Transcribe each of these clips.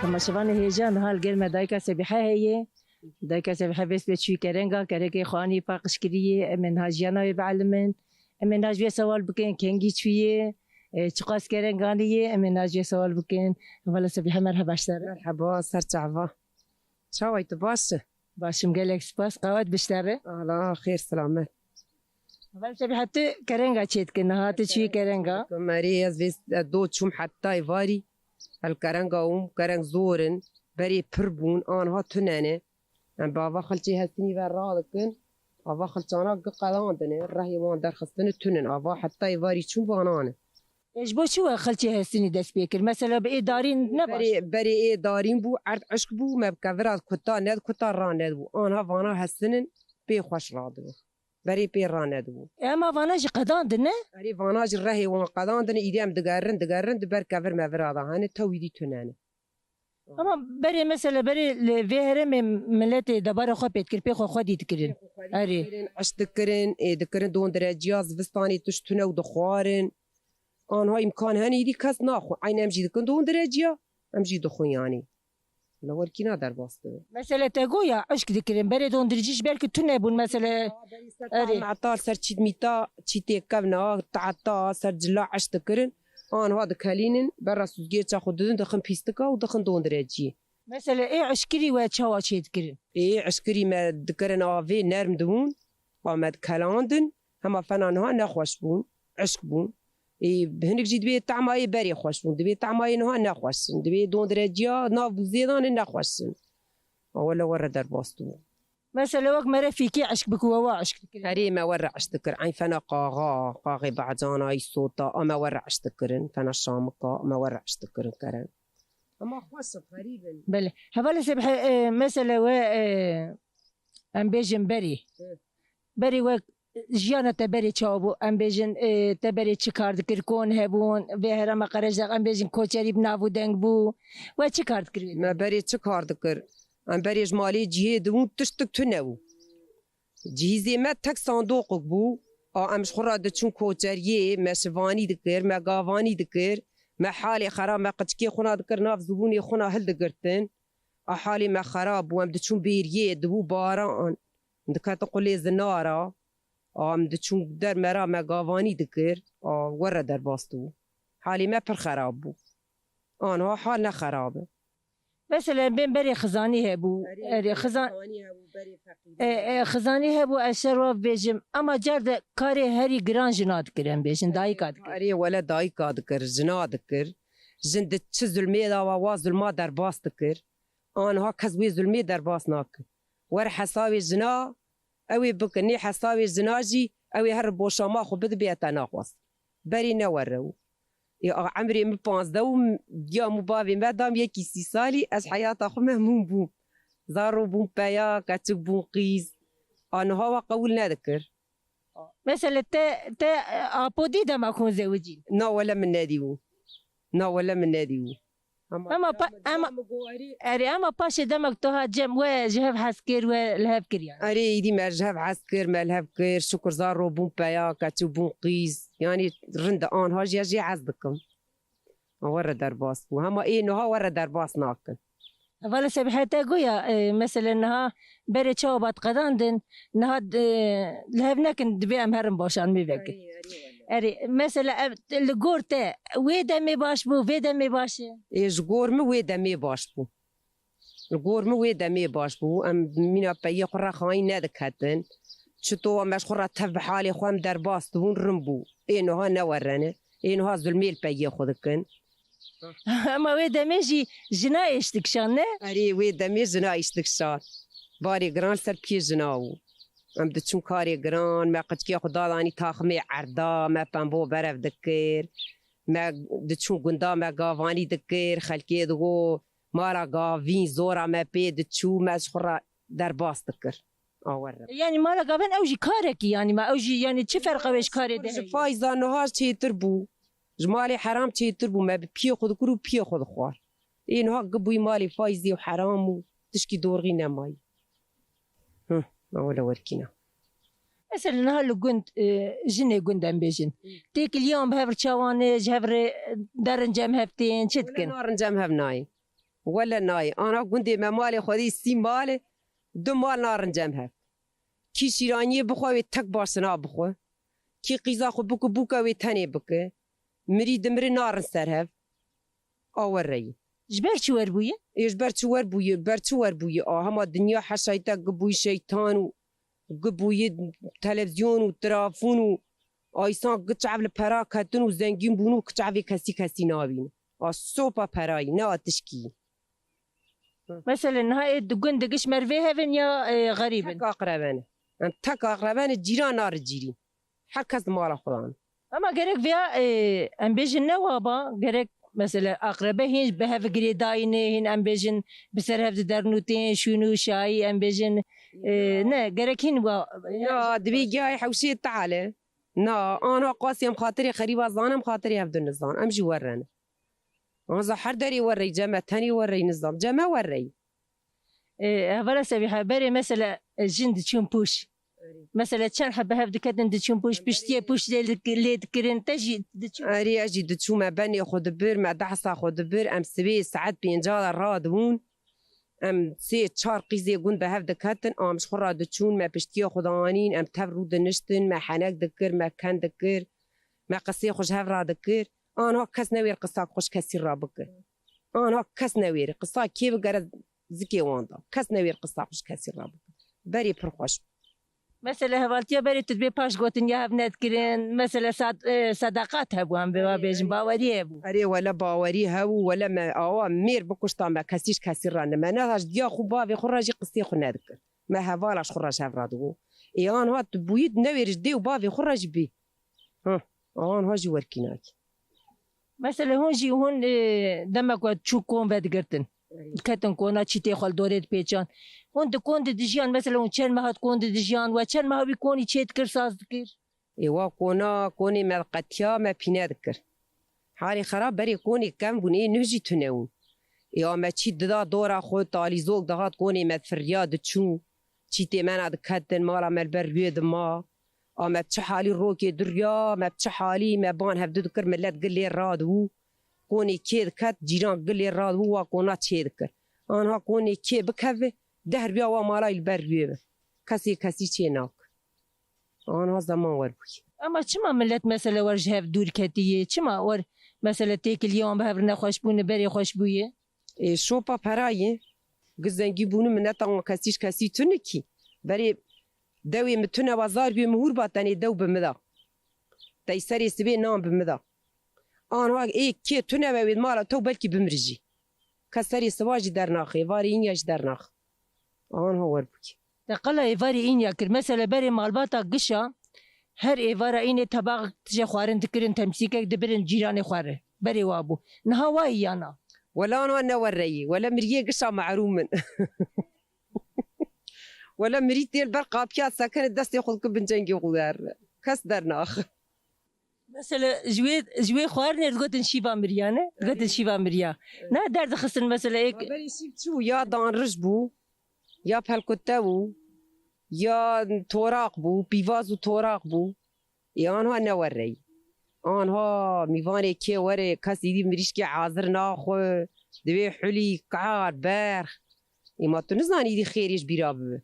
اما شوان هیجان حال گرم دایکا سبیحه هیه دایکا سبیحه بس بچوی کرنگا کرکی خوانی پاقش کریه من هاجیانا بعلمن من هاجوی سوال بکن کنگی چویه چقاس کرنگانیه من هاجوی سوال بکن ولی سبیحه مرحبا اشتر مرحبا سرچعوا شاويت باشه باشم گلک سپاس قوات بشتره الله خير سلامت ولی سبیحه تو کرنگا چیت کنه ها تو چوی کرنگا مري از دو چوم حتى يفاري الكرنگا كرنگ زورن بري پربون آنها تنانه بابا خلچی هستنی و رادکن آوا خلچانا قلاندنه رهی وان در خستن تنن آوا حتى يفاري چون بانانه ايش بو شو خلچی هستنی دست بیکر مثلا به دارین نباش بري دارين بو عرض عشق بو مبكفرات كتا ند كتا راند بو آنها وانا هستنن بي خوش رادو بري بي راند بو اما واناج قداندنه بري واناج رهي وان قلاندنه ايديم دقارن دبر كفر مفرادا هاني تويدي تنانه اما بري مثلا بري لفهرم ملت دبر خو بيت كربي خو خدي تكرين اري اشتكرن دكرن دون درجياز فستاني تشتنه ودخوارن آنها امکان هنی دی کس ناخو عین امجید کن دون درجیا امجید خو یعنی لور کی ندار باسته مثلا تگویا عشق دکرین بری دون درجیش بلکه تو نبون مثلا اری عطار سر چید میتا چیتی کبنا تعطا سر جلا عشق دکرن آنها دکالینن برا سوزگیر چا خود دون دخن پیستکا و دخن دون درجی مثلا ای عشقری و چاوا چی دکرین ای عشقری ما دکرن آوی نرم دون آمد کلاندن هما فنانها نخوش بون عشق بون هنك جي دبي طعماي بري خوشون دبي طعماي نها نخوشن دبي دون درجيا ناف زيدان نخوشن ولا ورا درباستو مثلا وقت مرة فيكي عشق بكوا عشق هري ما ورا عشتكر عين فانا قاغي بعجانا اي صوتا اما ورا عشتكرن فانا شامكا ما ورا عشتكرن كرن اما خوش غريبا بله هبل سبح مثلا و ام بيجن بري وقت جیانا تبری چابو ام بیشن تبری چی کار دکر کن هبون به هرم قرج دق ام بیشن کوچری بنابو دنگ بو و چی کار دکر ما بری چی کار دکر ام بری جمالی جیه دون تشتک تو نو جیزی ما تک صندوق بو امش خورا دچون کوچریه ما شوانی دکر ما گاوانی دکر ما حالی خراب ما قچکی خونا دکر ناف زبونی خونا هل دکرتن حالی ما خراب و ام دچون بیریه دبو باران دکات قلی زنارا دچون در مرا مگاوانی دکر ور در باستو حالی ما پر خراب بو آنها حال نخرابه مثلا بین بری خزانی هبو خزانی هبو اشر و بیجم اما جرد کاری هری گران جناد کرن بیشن دایی کاد اری ولا دایی کاد کر جناد کر جند چه ظلمی دا و ظلما در باست کر آنها کسبی ظلمی در باست ناکر ور حسابی جنا اوی بکنی حسابی زناجی اوی هر بوشاما خو بد بیتا ناقص بری نورو یا عمری من 15 یا مباوی مدام یکی 30 سالی از حیات خو مهموم بوم زارو بوم بیا کچک بوم قیز آنها و قول ندکر مثلا ت اپودی دما کون زوجین نا ولا من نادیو اما باش دمك توها جم وجهب حسكر والهب كريان اري دي ما جهب عسكر ما الهب كير شكر زارو بون بايا كاتو بون قيز يعني رند ان هاجي جي عزبكم ورا درباس وهما ايه نها ورا درباس ناكن ولا سبحتها قويا مثلا انها بري شوبات قداندن انها لهب نكن دبي امهرم باشان ميبك اري مثلا الجورتا ويدا مي باش بو ويدا مي باش ايش جورم ويدا مي باش بو الجورم ويدا مي باش بو ام مينا باي قرا خاين نادك هاتن شتو ماش قرا تف حالي خوام درباس دون رمبو انه ها نورنا انه ها ظلمي باي خذكن اما ويدا ميجي جنايش تكشان اري ويدا مي جنايش تكشان باري جران سر بي جناو ام دچون کاری گران ما قچکی خدا دانی تاخمی عردا ما پنبو برف دکر ما دچون گندا ما گاوانی دکر خلکی دو مارا گاوین زورا ما پی دچو ما شخرا در باس دکر آورد يعني مارا گاوین اوجی کارکی يعني ما اوجی يعني چه فرقه وش کاری ده فایزا نهار چی تربو جمالی حرام چی تربو ما بی خود کرو پی خود خوار اینها قبوی مالی فایزی و حرام و تشکی دورغی نمای ولا وركينا مثلا نهار قند جني قند ام بيجن تيك اليوم بهبر شوانج هبر درن جام هفتين شتكن نار جام هبناي ولا ناي أنا قندي ما مالي خذي سي مالي دو مال نار نجمها كي شيرانية بخوا ويتك بارسنا بخوا كي قيزا خو بكو بوكا ويتاني بكا مريد مري نار نسرهف أوري جبر شو وربوية؟ إيش برشوار بوي برشوار بوي هما الدنيا حشايتا قبوي شيطان وقبوي تلفزيون وتلافون آيسان قطعب البرا كتن وزنجين بونو قطعب كسي نابين الصوبة براي نا تشكي مثلا هاي الدقن دقش مرفيها فين يا غريبا تك أقربان تك أقربان الجيران نار الجيري حكز مال خلان أما قريك فيها أم بيجن نوابا قريك مثلا أقربه هين بهاف قريداينه هين أم بيجن بسر هاف درنوتين شنو شاي أم بيجن نا قريك هين يا دبي جاي حوشي تعالى نا أنا قاسم خاطري خريبة زانم خاطري هفدو النظام أمشي ورنا أنا زحر داري وري جامع تاني وري نظام جامع وري هفلا سبيحة بري مثلا جند تشون بوش مثلا كان حبة هاف دكتن تشون بوش بشتي بوش اللي تكرن تجي أري أجي دتشو ما بني خد بير ما دحصة خد بير أم سبي ساعات بينجال رادون أم سي تشار قيزي قون بهاف دكتن أم شخرا دتشون ما بشتي خدانين أم تفرو دنشتن ما حناك دكر ما كان دكر ما قصي خوش هاف را دكر أنا كاس نوير قصة خوش كاسي رابك أنا كاس نوير قصة كيف قرد زكي واندا كاس نوير قصة خوش كاسي رابك بري برخوش مثلا هفالتيا بري تدبي باش قوتن يا هبنات كرين مثلا صداقات هبو هم بيجن باوري هبو أري ولا باوري هاو ولا ما مير بكوشتا ما كاسيش كاسي رانا ما ناش ديا خو بافي خراجي قصي خو نذكر ما هفالاش خراج هفرادو إي أنا هات بويد نوير جدي وبافي خراج بي أنا هاجي وركيناك مثلا هون جي هون دمك وتشوكون بعد قرتن كتن كونا تشتي خال دوريت بيجان هون تكون دجيان مثلا وشان ما هتكون دجيان وشان ما بيكون يشيت كرساز ذكر إيوا كوني ما قتيا ما بينا ذكر حالي خراب بري كوني كم بني نجي تناو إيوا ما تشي دا دورا خو طالي زوق دغات كوني ما فرياد تشو تشيتي ما كتن مالا ما البربيد ما ما بتشحالي روكي دريا ما بتشحالي ما بان هبدو ذكر ملات قلي رادو كوني كي كات جيران قلي رادو وكونا تشي ذكر أنا كوني كي بكفي دهر بيا ومالا البربيد كاسي تشيناك أنا زمان وربي أما شما ملت مثلا ورجها في دور كتية شما ور مثلا تيك اليوم بهبرنا خوش بون بري خوش بويه إيه شوبا براي قزنجي بونو منتا كاسي تنكي بري دوي متنا وزار بي مهور باتاني دو بمدا تيسري سبي نام بمدا أنا إيه كي تنا ويد مالا تو بلكي بمرجي كسري سواجي درناخي فارين ياش درناخ أنا هو وربي تقلا إيفاري إن ياكر مثلا بري مالباتا قشة هر إيفارا إني تباغ تجي خوارن تكرن تمسيكك دبرن جيراني خواره بري وابو نهاواي أنا ولا أنا وري ولا مريه قشة معرومن ولا مريت البرقة بيات ساكن دستي خلق بنجنجي غدار كاس درناخ مثلا جوي خوارني تقول شيفا مريانة تقول شيفا مريا نا درد خسن مثلا إيك بري شو يا دان رجبو يا بهالكتاو يا توراق بو بيفازو توراق بو يا أنا وري أنا ميفاني كي وري كاس يدي مريشكي عازر ناخو دبي حلي قعار بارخ إما تنزاني يدي خيريش بيراب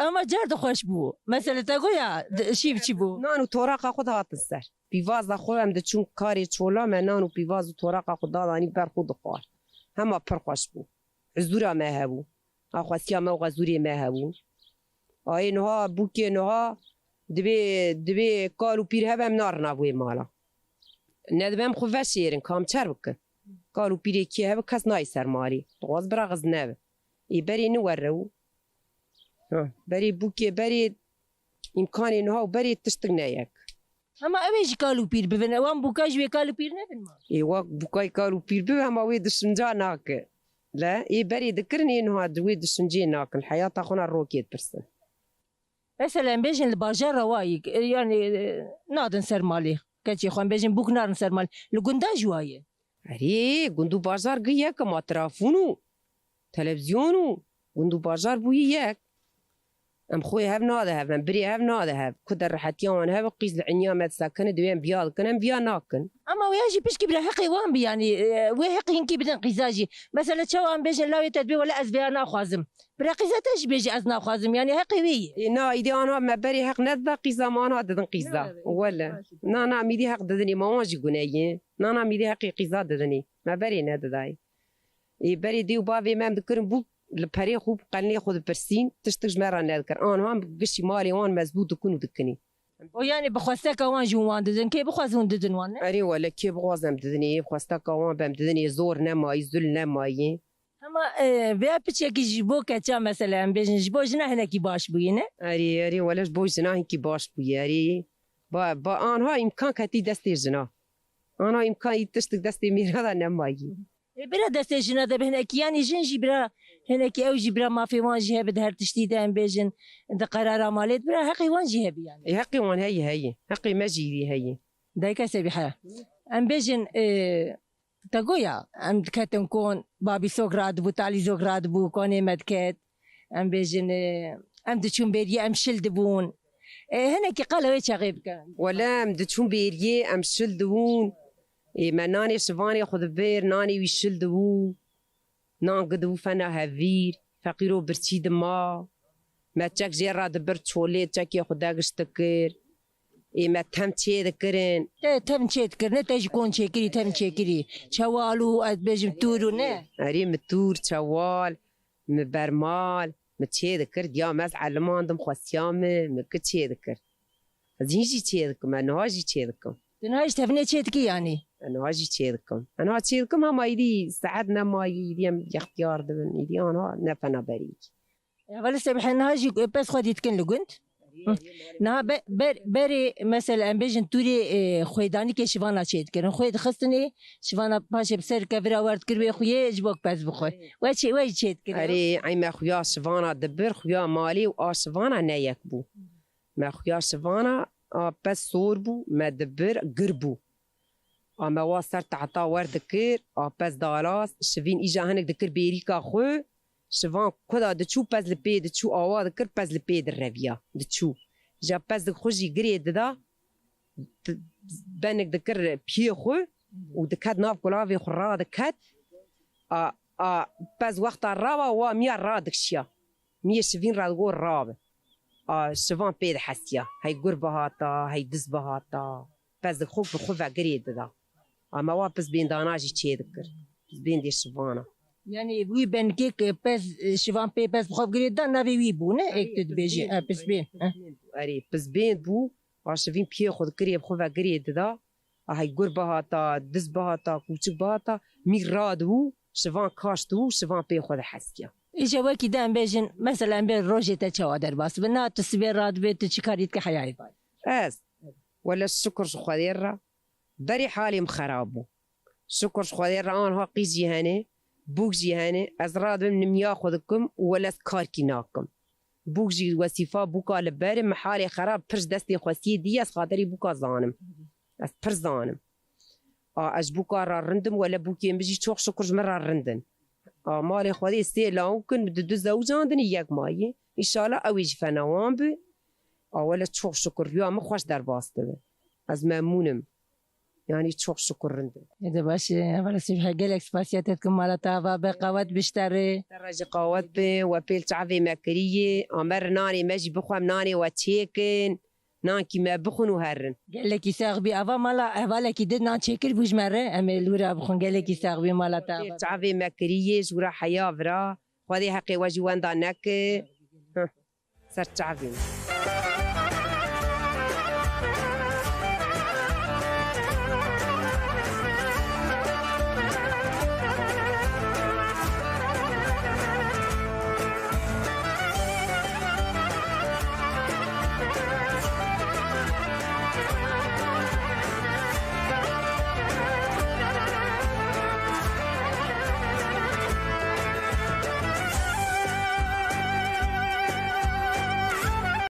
أما جارد خوش بو مثلا تقول يا شيف بو نانو توراق خود هات السر بيفاز خو هم دچون كاري چولا ما نانو بيفازو توراق خود داني بر خود خوار هما پر خوش بو عزورا ما هبو أخواسيا ما غزوري ما هبو أي نها بوكي نها دبي قالوا بير هبم نار نابوي مالا ندبم خوفا شيرن كام چربك قالوا بير كي هب كاس نايسر مالي طواز برا غزناب اي بري نورو بري بوكي بري إمكاني نها وبري تشتغنايك أما أبيش قالوا بير بفن وام بوكاج وي قالوا بير نفن ما إيوا بوكاي قالوا بير بهم ويد السنجاناك لا إيه بري ذكرني إنه هاد ويد السنجيناك الحياة تاخونا الروكيت برسن مثلا بيجن الباجار روايق يعني نادن سر مالي كاتشي خوان بيجن بوك نار سر مالي لقندا جوايه أري قندو بازار قياك ما ترافونو تلفزيونو قندو بازار بوياك ام خوي هاف ناده هاف ام بري هاف ناده هاف كدر حتيان هاف قيس العنيا ما تسكن دوين بيال كن بيا ناكن اما وياجي بيش كبر حقي وان بي يعني وحقي ينكي بدن قيزاجي مثلا شو ام بيجي لا تدبي ولا ازبي انا خوازم برا قيزاتش بيجي ازنا خوازم يعني حقي وي نا ايدي انا ما بري حق ندبا قيزا ما انا ددن قيزا ولا نا ميدي حق ددني ما واجي غنايه نا ميدي حقي قيزا ددني ما بري ندداي اي بري ديو بابي ما مذكرن بو الباري خوب قالني خذ برسين تشتغ مرة نذكر انا هم قشي مالي وان مزبوط كون دكني ويعني بخواستك وان جوان ددن كي بخوازون ددن وان اري ولا كي بغوازم ددني بخواستك وان بام ددني زور نما يزل نما اما بیا بچه کی جبو کچا مثلا بيجن جبو جنا هنا کی باش بوینه اري ولا جبو جنا كي باش بو اري با انا امكان كتي دستي جنا انا امكان تشتغ دستي ميرا نما برا دست جنا ده هنا کی يعني جنجي برا هنا کی او جبرا ما في وان جهه بدهر تشتيده ام بيجن ده قرار مالت برا حقي وان جهه يعني حقي وان هي حقي مجيدي هي دايكا سبيحه ام بيجن تقويا ام كاتن كون بابي سوغراد بو تالي زوغراد بو كوني مدكات ام بيجن ام دچون بيري ام شلدبون هنا كي قالوا ايش غيب كان ولا ام دچون بيري ام شلدبون ما ناني شفاني خذ بير ناني ويشلدبو نانقدو فنا هافير فقيرو برتيد ما تشاك جيرا دبر تشولي تشاك ياخذ داقش تكر ما تهم تشي ذكرن تهم تشي ذكرن تاج كون تشيكري تهم تشيكري شوالو ادبجم تورو نه اري متور شوال مبرمال متشي ذكر ديا ماس علمان دم خوسيام مكتشي ذكر زينجي تشي ذكر ما نواجي تشي ذكر تنهاج تفني تشي ذكي يعني انا واجي تشيلكم انا تشيلكم هم ايدي ساعدنا ما يدي اختيار دبن يدي انا نفنا بريك يا ولا سبح نهاجي بس خدي تكن لقنت نه بري مثلا بيجن توري خويداني كي شفانا تشيت كرن خويد خصني شفانا باش بسر كفرا ورد كربي خويا جبوك بس بخوي واش تشيت كرن اري اي ما خويا شفانا دبر خويا مالي و شفانا نيكبو ما خويا شفانا بس صوربو ما دبر قربو اما واسر تعطا ورد كير بس دالاس شفين اجا هنك دكر بيريكا خو شفان كدا دتشو بس لبي دتشو اوا دكر بس لبي دربيا دتشو جا بس دك خوجي غريد دا بانك دكر بي خو ودكاد ناف كلافي خرا دكات بس وقت الرابع و 100 راد دكشيا 170 راد غور راب شفان بيد حسيا هي قربهاتا هي دزبهاتا بس دك خوف بخوفا غريد دا اما واپس بين داناجي تشي ذكر بين دي شفانا يعني وي بن كيك بس شفان بي بس بخوف غريد دا نافي وي بو نه اك تدبيجي بس بين اري بس بين بو شفين بي خذ كري بخوفا غريد دا هاي قربهاتا دزبهاتا كوچبهاتا ميرادو شفان كاشتو شفان بي خذ حسيا اجا وكي دام بيجن مثلا بين روجي تشوادر بس بنا تسبير راد بيت تشكاريت كحياي اس ولا الشكر خضيره بري حالي مخرابو شكر خضيره انا قيزي هاني بوكجي هاني ازراد من ياخذكم ولا سكاركيناكم بوكجي وصفه بوكا لباري محالي خراب برش دستي خوسي دياس خاطري بوكا زانم اس برزانم اش بوكا رندم ولا بوكي بيجي تشوخ شكر مره رندن مالي خدي سي لا ممكن بدو زوجان دني ياك ماي ان شاء الله اويج فنوان بي ولا تشوخ شكر يا ما خوش در باستبه از ممنونم يعني تشوخ شكر رندن اذا باش ولا سيف حقلك سباسياتكم مالتا بقوات بشتري ترجي قوات بي وبيل تعفي ماكريه امر ناني ماجي بخوام ناني وتشيكن نانكي ما بخون وهرن قال لك يساغ بي افا مالا هبالك دنا تشيكل بوج مره ام لورا بخون قال لك يساغ بي مالا تعفي ماكريه جورا حياه فرا خدي حقي واجي واندا نك صار تعفي